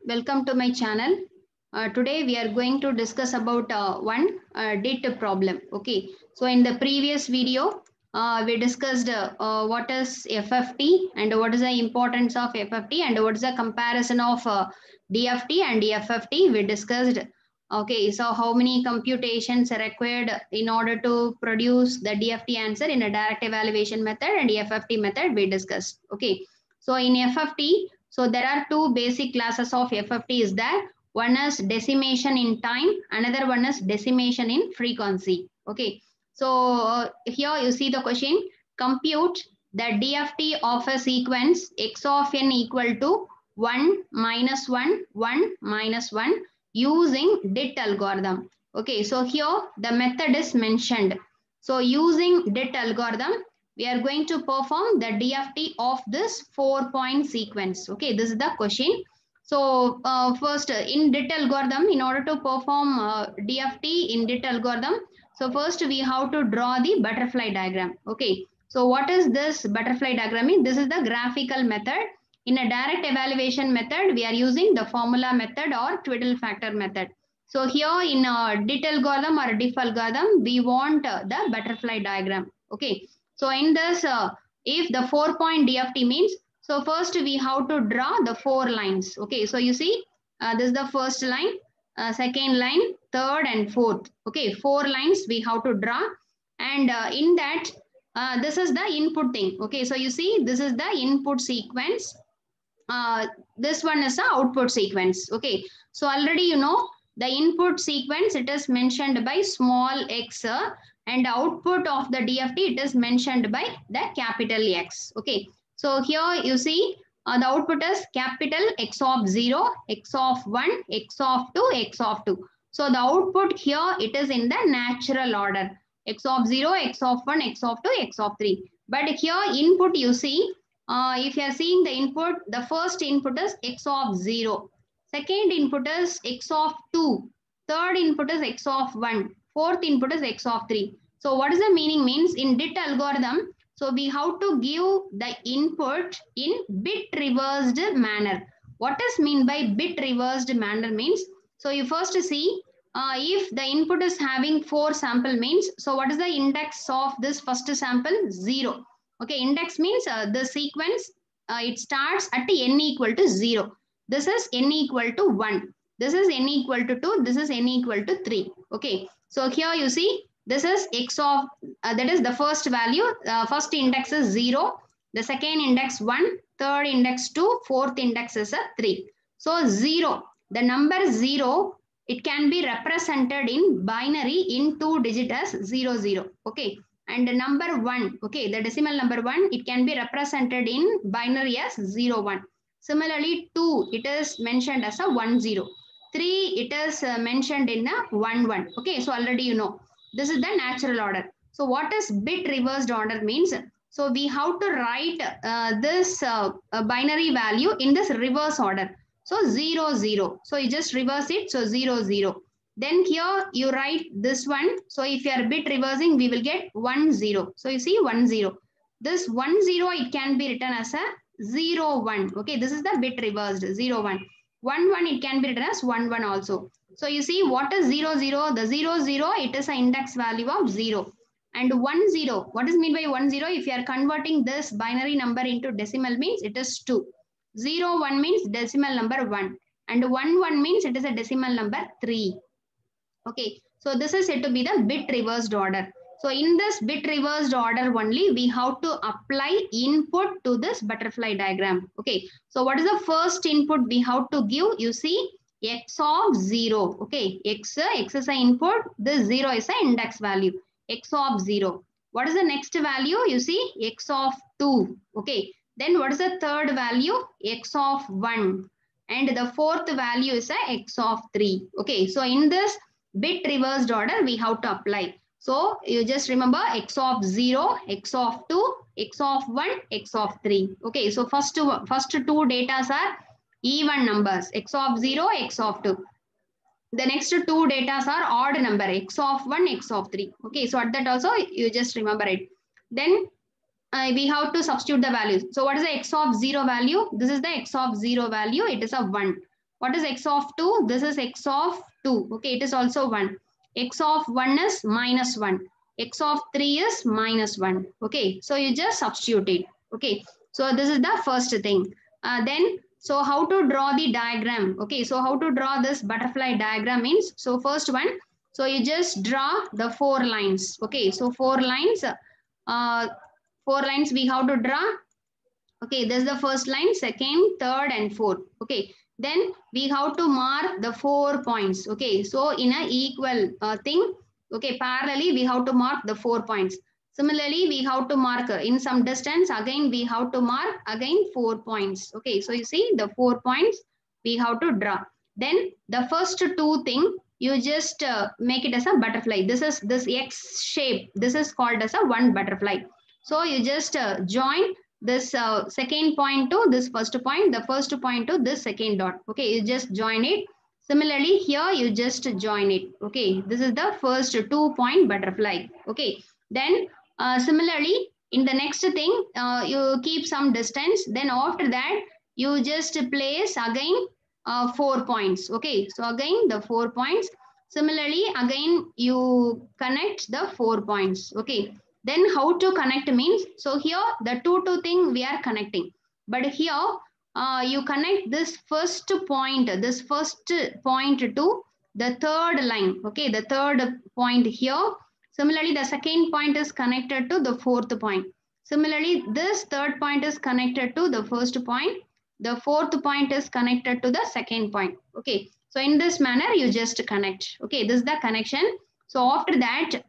Welcome to my channel. Today we are going to discuss about one DIT problem. Okay, so in the previous video we discussed what is FFT and what is the importance of FFT and what is the comparison of DFT and FFT we discussed. Okay, so how many computations are required in order to produce the DFT answer in a direct evaluation method and FFT method we discussed. Okay, so in FFT, so there are two basic classes of FFT is there. One is decimation in time, another one is decimation in frequency. Okay, so here you see the question, compute the DFT of a sequence x of n equal to 1 minus 1, 1 minus 1 using DIT algorithm. Okay, so here the method is mentioned. So using DIT algorithm, we are going to perform the DFT of this 4-point sequence. Okay, this is the question. So first in DIT algorithm, in order to perform DFT in DIT algorithm, so first we have to draw the butterfly diagram. Okay, so what is this butterfly diagram? This is the graphical method. In a direct evaluation method, we are using the formula method or twiddle factor method. So here in DIT algorithm or diff algorithm, we want the butterfly diagram. Okay, so in this, if the 4-point DFT means, so first we have to draw the 4 lines. Okay, so you see, this is the first line, second line, third and fourth. Okay, 4 lines we have to draw, and in that, this is the input thing. Okay, so you see, this is the input sequence. This one is the output sequence. Okay, so already you know the input sequence, it is mentioned by small x, and output of the DFT, it is mentioned by the capital X. Okay, so here you see the output is capital X of 0, X of 1, X of 2, X of 2. So the output here, it is in the natural order. X of 0, X of 1, X of 2, X of 3. But here input you see, if you are seeing the input, the first input is X of 0. Second input is X of 2. Third input is X of 1. Fourth input is X of 3. So what is the meaning means in DIT algorithm, so we have to give the input in bit reversed manner. What is mean by bit reversed manner means, so you first see if the input is having 4 sample means, so what is the index of this first sample? 0. Okay, index means the sequence, it starts at n equal to 0. This is n equal to 1. This is n equal to 2. This is n equal to 3. Okay, so here you see, this is x of, that is the first value, first index is 0. The second index 1, third index 2, fourth index is a 3. So 0, the number 0, it can be represented in binary in 2 digit as 0, 0. Okay. And the number 1, okay, the decimal number 1, it can be represented in binary as 0, 1. Similarly, 2, it is mentioned as a 1, 0. 3, it is mentioned in a 1, 1. Okay, so already you know. This is the natural order. So what is bit reversed order means? So we have to write this binary value in this reverse order. So 0, 0. So you just reverse it. So 0, 0. Then here you write this one. So if you are bit reversing, we will get 1, 0. So you see 1, 0. This 1, 0, it can be written as a 0, 1. Okay, this is the bit reversed 0, 1. 1, 1, it can be written as 1, 1 also. So you see what is 0, 0? The 0, 0, it is an index value of 0. And 1, 0, what is mean by 1, 0? If you are converting this binary number into decimal means it is 2. 0, 1 means decimal number 1. And 1, 1 means it is a decimal number 3. Okay, so this is said to be the bit reversed order. So in this bit reversed order only, we have to apply input to this butterfly diagram. Okay, so what is the first input we have to give? You see, x of 0. Okay, x is an input. This 0 is an index value. X of 0. What is the next value? You see, x of 2. Okay, then what is the third value? X of 1. And the fourth value is a x of 3. Okay, so in this bit reversed order, we have to apply. So you just remember x of 0, x of 2, x of 1, x of 3. Okay, so first two data are even numbers, x of 0, x of 2. The next two data are odd number, x of 1, x of 3. Okay, so at that also you just remember it. Then we have to substitute the values. So what is the x of 0 value? This is the x of 0 value. It is a 1. What is x of 2? This is x of 2. Okay, it is also 1. X of 1 is minus 1. X of 3 is minus 1. Okay, so you just substitute it. Okay, so this is the first thing. Then, so how to draw the diagram? Okay, so how to draw this butterfly diagram means, so first one, so you just draw the 4 lines. Okay, so 4 lines. 4 lines we have to draw. Okay, this is the first line, second, third, and fourth. Okay, then we have to mark the 4 points. Okay, so in a equal thing, okay, parallelly we have to mark the 4 points. Similarly, we have to mark in some distance, again we have to mark again 4 points. Okay, so you see the 4 points we have to draw. Then the first two thing, you just make it as a butterfly. This is this X shape. This is called as a one butterfly. So you just join this second point to this first point, the first point to this second dot. Okay, you just join it. Similarly, here you just join it. Okay, this is the first 2-point butterfly. Okay, then similarly, in the next thing, you keep some distance. Then after that, you just place again 4 points. Okay, so again the 4 points. Similarly, again you connect the 4 points. Okay, then how to connect means, so here the two thing we are connecting. But here you connect this first point to the third line. Okay, the third point here. Similarly, the second point is connected to the fourth point. Similarly, this third point is connected to the first point. The fourth point is connected to the second point. Okay, so in this manner, you just connect. Okay, this is the connection. So after that,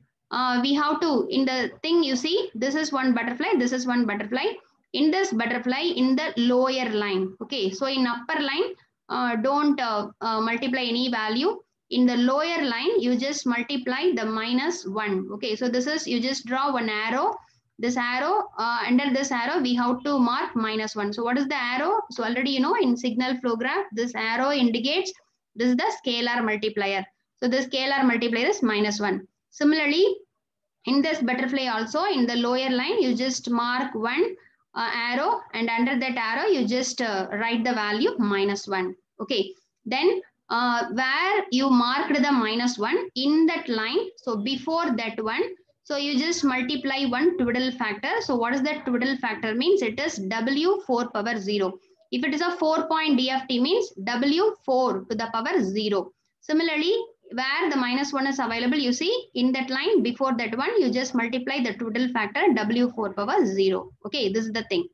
we have to, in the thing you see, this is one butterfly, this is one butterfly. In this butterfly, in the lower line, okay, so in upper line, don't multiply any value. In the lower line, you just multiply the minus 1. Okay, so this is, you just draw one arrow. This arrow, under this arrow, we have to mark minus 1. So what is the arrow? So already you know, in signal flow graph, this arrow indicates this is the scalar multiplier. So the scalar multiplier is minus 1. Similarly, in this butterfly also, in the lower line, you just mark one arrow, and under that arrow, you just write the value minus 1. Okay, then where you marked the minus 1, in that line, so before that one, so you just multiply one twiddle factor. So what is that twiddle factor means? It is W 4 power 0. If it is a 4-point DFT means W 4 to the power 0. Similarly, where the minus 1 is available, you see in that line before that one, you just multiply the twiddle factor W 4 power 0. Okay, this is the thing.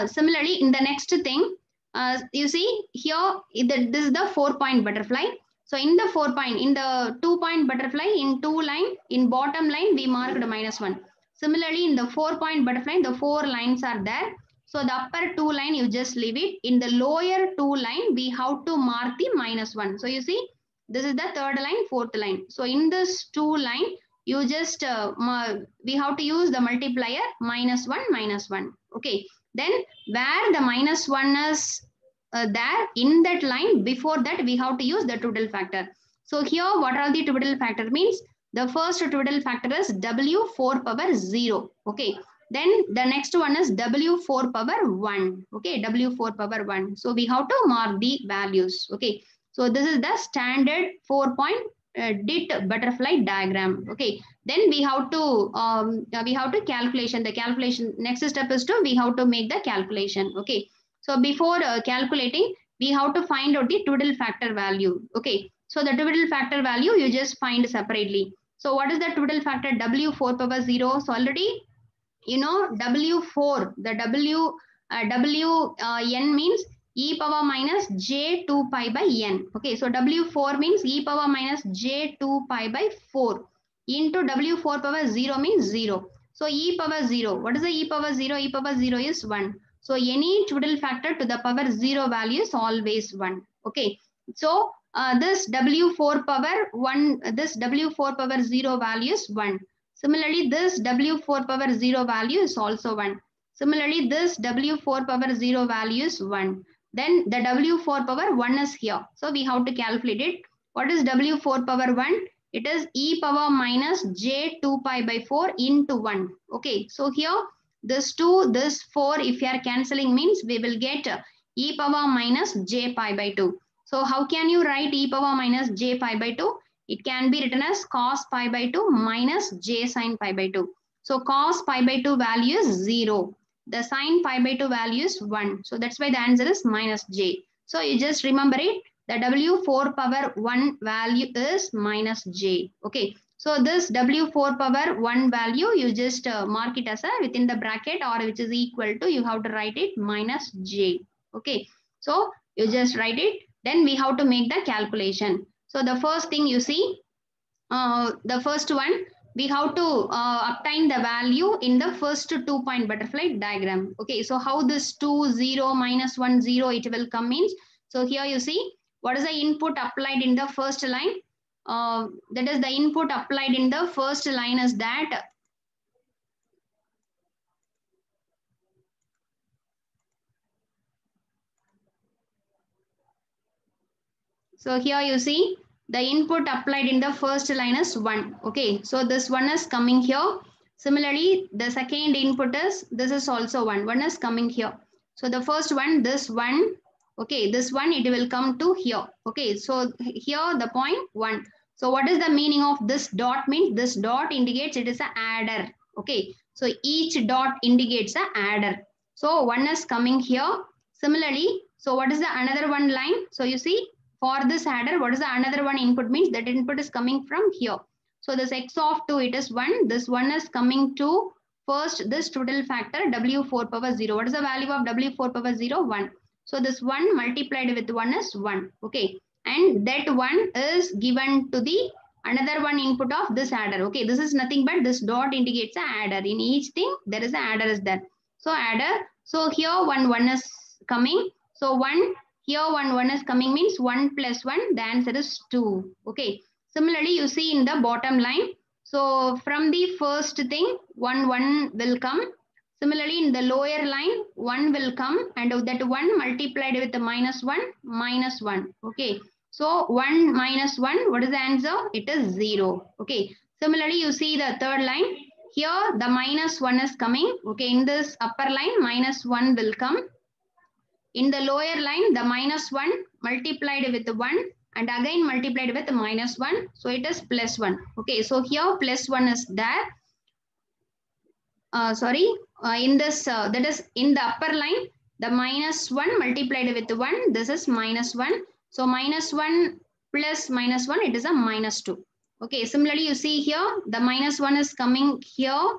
Similarly, in the next thing, you see here, this is the 4-point butterfly. So in the 4-point, in the 2-point butterfly, in 2 line, in bottom line, we marked minus 1. Similarly, in the 4-point butterfly, the 4 lines are there. So the upper 2 line, you just leave it. In the lower 2 line, we have to mark the minus 1. So you see, this is the third line, fourth line. So in this 2 line, you just, we have to use the multiplier minus 1, minus 1. Okay. Then where the minus 1 is there, in that line, before that, we have to use the twiddle factor. So here, what are the twiddle factor means? The first twiddle factor is W 4 power 0. Okay. Then the next one is W 4 power 1. Okay. W 4 power 1. So we have to mark the values. Okay. So this is the standard 4-point DIT butterfly diagram. Okay. Then we have to calculation. The calculation, next step is we have to make the calculation. Okay. So before calculating, we have to find out the twiddle factor value. Okay. So the twiddle factor value you just find separately. So what is the twiddle factor? W 4 power 0. So already you know W4, the n means e power minus j 2 pi by n. Okay, so W4 means e power minus j 2 pi by 4 into W4 power 0 means 0. So e power 0, what is the e power 0? E power 0 is 1. So any twiddle factor to the power 0 value is always 1. Okay, so this W4 power 1, this W4 power 0 value is 1. Similarly, this W4 power 0 value is also 1. Similarly, this W4 power 0 value is 1. Then the W4 power 1 is here. So we have to calculate it. What is W4 power 1? It is e power minus j 2 pi by 4 into 1. Okay, so here this 2, this 4, if you are cancelling means we will get e power minus j pi by 2. So how can you write e power minus j pi by 2? It can be written as cos pi by 2 minus j sin pi by 2. So cos pi by 2 value is 0. The sin pi by 2 value is 1. So that's why the answer is minus j. So you just remember it. The W4 power 1 value is minus j. Okay. So this W4 power 1 value, you just mark it as a within the bracket or which is equal to, you have to write it minus j. Okay. So you just write it. Then we have to make the calculation. So the first thing you see, the first one, we have to obtain the value in the first 2-point butterfly diagram. Okay, so how this 2, 0, minus 1, 0, it will come means. So here you see, what is the input applied in the first line? That is the input applied in the first line is that. So here you see, the input applied in the first line is 1. Okay, so this 1 is coming here. Similarly, the second input is, this is also 1. 1 is coming here. So the first one, this 1, okay, this one, it will come to here. Okay, so here the point 1. So what is the meaning of this dot means? This dot indicates it is an adder. Okay, so each dot indicates an adder. So 1 is coming here. Similarly, so what is the another one line? So you see, for this adder, what is the another one input means? That input is coming from here. So this x of 2, it is 1. This 1 is coming to first this total factor W4 power 0. What is the value of W4 power 0? 1. So this 1 multiplied with 1 is 1. Okay. And that 1 is given to the another one input of this adder. Okay. This is nothing but this dot indicates an adder. In each thing, there is an adder is there. So adder. So here 1 is coming. So 1 here 1 is coming means 1 plus 1, the answer is 2. Okay. Similarly, you see in the bottom line. So from the first thing, 1 will come. Similarly, in the lower line, 1 will come and that 1 multiplied with the minus 1. Okay. So 1 minus 1, what is the answer? It is 0. Okay. Similarly, you see the third line. Here the minus 1 is coming. Okay. In this upper line, minus 1 will come. In the lower line, the minus 1 multiplied with 1 and again multiplied with minus 1. So it is plus 1. Okay, so here plus 1 is there. In this, that is in the upper line, the minus 1 multiplied with 1. This is minus 1. So minus 1 plus minus 1, it is a minus 2. Okay, similarly, you see here, the minus 1 is coming here.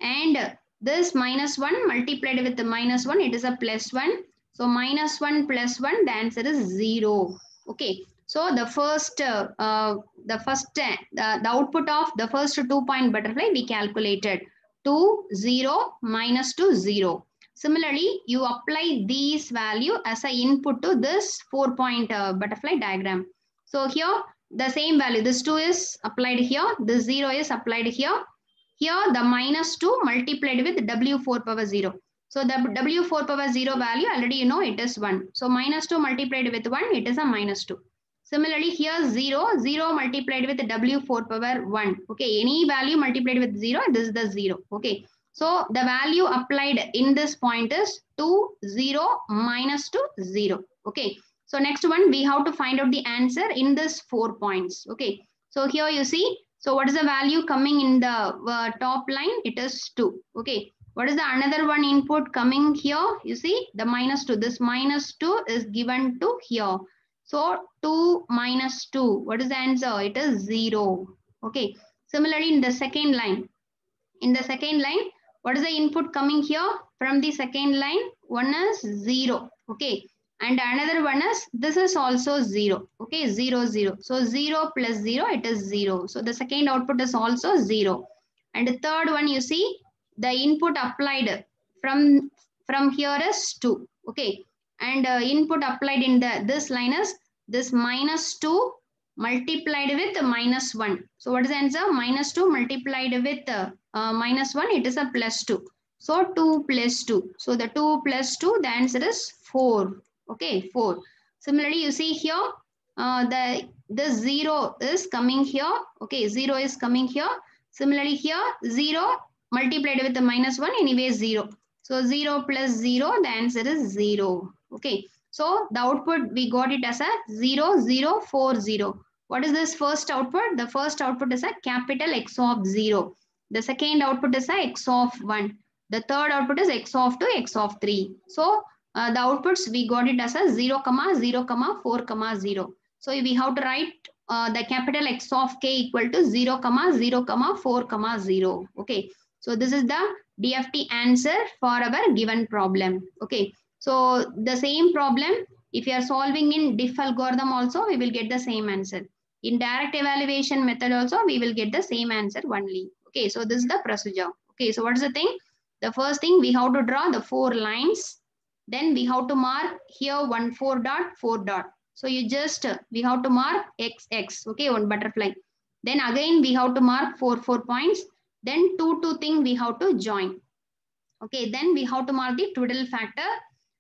And this minus 1 multiplied with the minus 1, it is a plus 1. So minus 1 plus 1, the answer is 0. Okay. So the output of the first 2-point butterfly we calculated 2, 0, minus 2, 0. Similarly, you apply these value as an input to this 4-point butterfly diagram. So here the same value, this 2 is applied here, this 0 is applied here. Here the minus 2 multiplied with W4 power 0. So the W4 power 0 value already you know it is 1. So minus 2 multiplied with 1, it is a minus 2. Similarly here 0 multiplied with W4 power 1. Okay, any value multiplied with 0, this is the 0. Okay, so the value applied in this point is 2, 0, minus 2, 0. Okay, so next one we have to find out the answer in this 4 points. Okay, so here you see. So what is the value coming in the top line? It is 2. Okay. What is the another one input coming here? You see the minus 2. This minus 2 is given to here. So 2 minus 2. What is the answer? It is 0. Okay. Similarly, in the second line. In the second line, what is the input coming here? From the second line, 1 is 0. Okay. And another one is, this is also 0. Okay, 0, 0. So 0 plus 0, it is 0. So the second output is also 0. And the third one, you see, the input applied from here is 2. Okay. And input applied in this line is this minus 2 multiplied with minus 1. So what is the answer? Minus 2 multiplied with minus 1, it is a plus 2. So 2 plus 2. So the 2 plus 2, the answer is 4. Okay, 4. Similarly, you see here, the 0 is coming here. Okay, 0 is coming here. Similarly, here 0 multiplied with the minus 1, anyway 0. So 0 plus 0, the answer is 0. Okay. So the output, we got it as a 0, 0, 4, 0. What is this first output? The first output is a capital X of 0. The second output is a X of 1. The third output is X of 2, X of 3. So the outputs, we got it as a 0, 0, 4, 0. So we have to write the capital X of k equal to 0, 0, 4, 0. Okay. So this is the DFT answer for our given problem. Okay. So the same problem, if you are solving in diff algorithm also, we will get the same answer. In direct evaluation method also, we will get the same answer only. Okay, so this is the procedure. Okay, so what is the thing? The first thing, we have to draw the 4 lines. Then we have to mark here 1, 4 dot, 4 dot. So you just, we have to mark x, x, okay, one butterfly. Then again, we have to mark 4 points. Then 2 thing we have to join. Okay, then we have to mark the twiddle factor.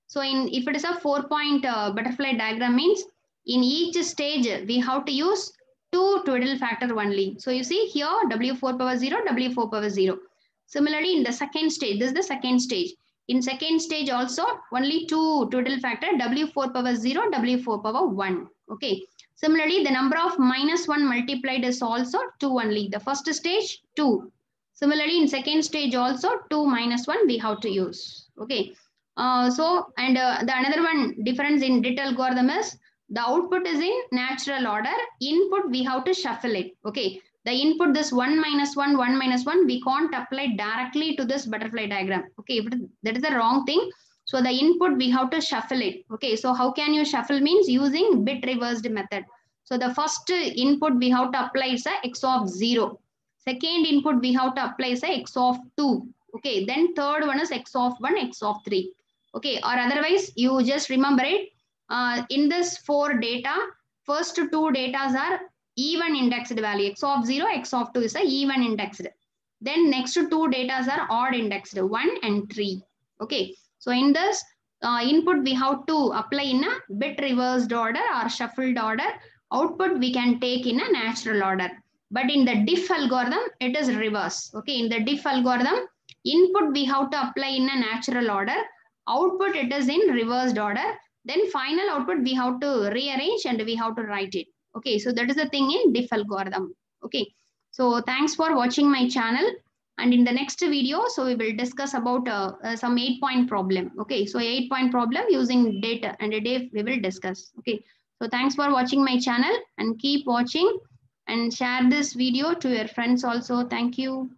So if it is a 4-point butterfly diagram means in each stage we have to use 2 twiddle factor only. So you see here W4 power 0, W4 power 0. Similarly in the second stage, this is the second stage. In second stage also only 2 twiddle factor W4 power 0, W4 power 1. Okay. Similarly the number of -1 multiplied is also 2 only. The first stage 2. Similarly in second stage also 2 minus 1 we have to use. Okay. The another one difference in DIT algorithm is the output is in natural order. Input we have to shuffle it. Okay. The input this 1 minus 1, 1 minus 1, we can't apply directly to this butterfly diagram. Okay. But that is the wrong thing. So the input we have to shuffle it. Okay. So how can you shuffle means using bit reversed method. So the first input we have to apply is a X of 0. Second input we have to apply is a X of 2. Okay. Then third one is X of 1, X of 3. Okay, or otherwise you just remember it. In this 4 data, first 2 data are even indexed value. X of 0, X of 2 is a even indexed. Then next 2 data are odd indexed, 1 and 3. Okay, so in this input we have to apply in a bit reversed order or shuffled order. Output we can take in a natural order. But in the diff algorithm, it is reverse. Okay, in the diff algorithm, input we have to apply in a natural order. Output it is in reversed order. Then final output we have to rearrange and we have to write it. Okay, so that is the thing in diff algorithm. Okay, so thanks for watching my channel. And in the next video, so we will discuss about some 8-point problem. Okay, so 8-point problem using data and a diff we will discuss. Okay, so thanks for watching my channel and keep watching and share this video to your friends also. Thank you.